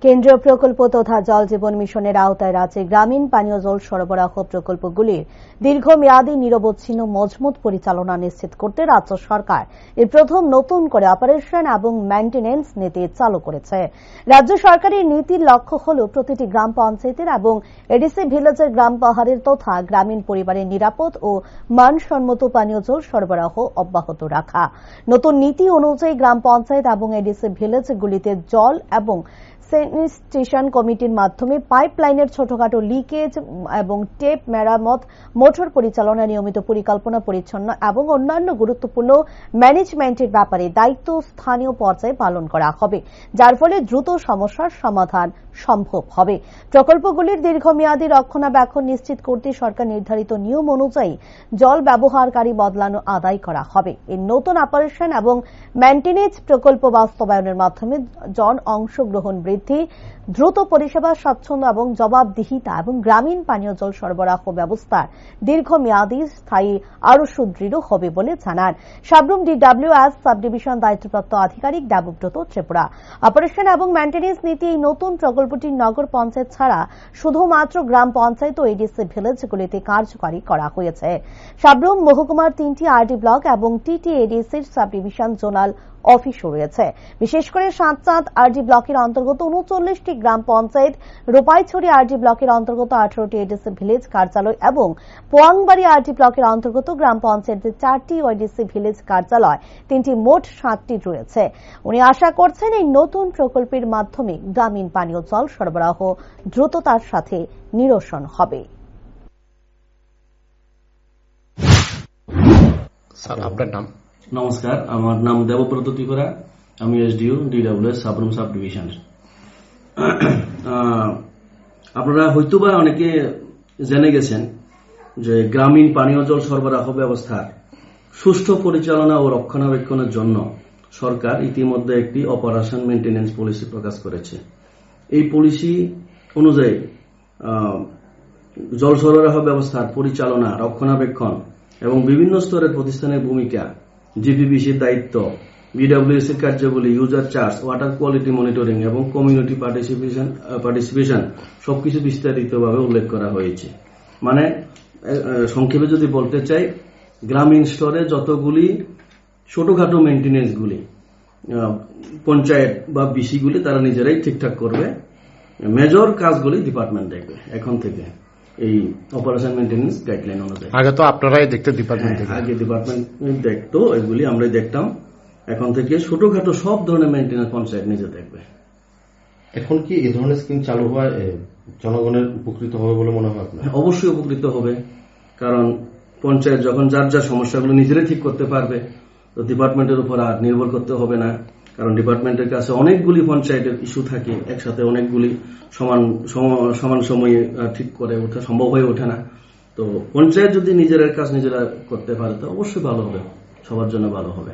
কেন্দ্রীয় প্রকল্প তথা জল জীবন মিশনের আওতায় রাজ্যে গ্রামীণ পানীয় জল সরবরাহ প্রকল্পগুলির দীর্ঘমেয়াদী নিরবচ্ছিন্ন মজবুত পরিচালনা নিশ্চিত করতে রাজ্য সরকার এর প্রথম নতুন করে অপারেশন এবং মেইনটেনেন্স নীতি চালু করেছে। রাজ্য সরকারের নীতির লক্ষ্য হল প্রতিটি গ্রাম পঞ্চায়েতের এবং এডিসি ভিলেজের গ্রাম পাহাড়ের তথা গ্রামীণ পরিবারের নিরাপদ ও মানসম্মত পানীয় জল সরবরাহ অব্যাহত রাখা। নতুন নীতি অনুযায়ী গ্রাম পঞ্চায়েত এবং এডিসি ভিলেজগুলিতে জল এবং স্যানিটেশন কমিটির মাধ্যমে পাইপলাইনের ছোটখাটো লিকেজ এবং টেপ মেরামত, মোটর পরিচালনা, নিয়মিত পরিকল্পনা পরিচ্ছন্ন এবং অন্যান্য গুরুত্বপূর্ণ ম্যানেজমেন্টের ব্যাপারে দায়িত্ব স্থানীয় পর্যায়ে পালন করা হবে, যার ফলে দ্রুত সমস্যার সমাধান সম্ভব হবে। প্রকল্পগুলির দীর্ঘমেয়াদী রক্ষণাবেক্ষণ নিশ্চিত করতে সরকার নির্ধারিত নিয়ম অনুযায়ী জল ব্যবহারকারী বদলানো আদায় করা হবে। এই নতুন অপারেশন এবং মেইনটেনেন্স প্রকল্প বাস্তবায়নের মাধ্যমে জন অংশগ্রহণ বৃদ্ধি, দ্রুত পরিষেবা, স্বাচ্ছন্দ্য এবং জবাবদিহিতা এবং গ্রামীণ পানীয় জল সরবরাহ ব্যবস্থার দীর্ঘমেয়াদী স্থায়ী আরও সুদৃঢ় হবে বলে জানান সাবরুম DWS সাব ডিভিশন দায়িত্বপ্রাপ্ত আধিকারিক দেবব্রত ত্রিপুরা। অপারেশন এবং মেইনটেনেন্স নীতি এই নতুন প্রকল্পটি নগর পঞ্চায়েত ছাড়া শুধুমাত্র গ্রাম পঞ্চায়েত ও এডিসি ভিলেজগুলিতে কার্যকরী করা হয়েছে। সাবরুম মহকুমার 3টি আরডি ব্লক এবং TTADCর সাব ডিভিশন জোনাল অফিসও রয়েছে। বিশেষ করে সাতচাঁদ আরডি ব্লকের অন্তর্গত 39টি গ্রাম পঞ্চায়েত, রূপাইছড়ি আরডি ব্লকের অন্তর্গত 18টি এডিসি ভিলেজ কার্যালয় এবং পোয়াংবাড়ি আরডি ব্লকের অন্তর্গত গ্রাম পঞ্চায়েতের 4টি এডিসি ভিলেজ কার্যালয়, 3টি মোট 7টি রয়েছে। উনি আশা করছেন এই নতুন প্রকল্পের মাধ্যমে গ্রামীণ পানীয় জল সরবরাহ দ্রুততার সাথে নিরসন হবে। স্যার, আপনার নাম? নমস্কার, আমার নাম দেবব্রত ত্রিপুরা। আমি SDO DWS Sabroom sub division. আপনারা হয়তোবা অনেকে জেনে গেছেন যে গ্রামীণ পানীয় জল সরবরাহ ব্যবস্থার সুষ্ঠু পরিচালনা ও রক্ষণাবেক্ষণের জন্য সরকার ইতিমধ্যে একটি অপারেশন মেইনটেনেন্স পলিসি প্রকাশ করেছে। এই পলিসি অনুযায়ী জল সরবরাহ ব্যবস্থার পরিচালনা, রক্ষণাবেক্ষণ এবং বিভিন্ন স্তরের প্রতিষ্ঠানের ভূমিকা, GPBCর দায়িত্ব, BWS এর কার্যাবলী, user charge, water quality monitoring এবং কমিউনিটি পার্টিসিপেশন সবকিছু বিস্তারিতভাবে উল্লেখ করা হয়েছে। মানে সংক্ষেপে যদি বলতে চাই, গ্রামীণ স্তরে যতগুলি ছোটখাটো মেইনটেনেন্সগুলি পঞ্চায়েত বা BC-গুলি তারা নিজেরাই ঠিকঠাক করবে, মেজর কাজগুলি ডিপার্টমেন্ট দেখবে এখন থেকে এই অপারেশন মেইনটেনেন্স গাইডলাইন অনুযায়ী। আগে তো আপনারাই দেখতে ডিপার্টমেন্ট থেকে? আগে ডিপার্টমেন্ট দেখতো, এগুলি আমরাই দেখতাম। এখন থেকে ছোটখাটো সব ধরনের মেইনটেনেন্স পঞ্চায়েত নিজে দেখবে। এখন কি এই ধরনের স্কিম চালু হওয়ায় জনগণের উপকৃত হবে বলে মনে হয় আপনার? অবশ্যই উপকৃত হবে, কারণ পঞ্চায়েত যখন যার যার সমস্যাগুলো নিজেরাই ঠিক করতে পারবে, তো ডিপার্টমেন্টের উপর আর নির্ভর করতে হবে না। কারণ ডিপার্টমেন্টের কাছে অনেকগুলি পঞ্চায়েতের ইস্যু থাকে, একসাথে অনেকগুলি সমান সময়ে ঠিক করে ওঠা সম্ভব হয়ে ওঠে না। তো পঞ্চায়েত যদি নিজের কাজ নিজেরা করতে পারে তো অবশ্যই ভালো হবে, সবার জন্য ভালো হবে।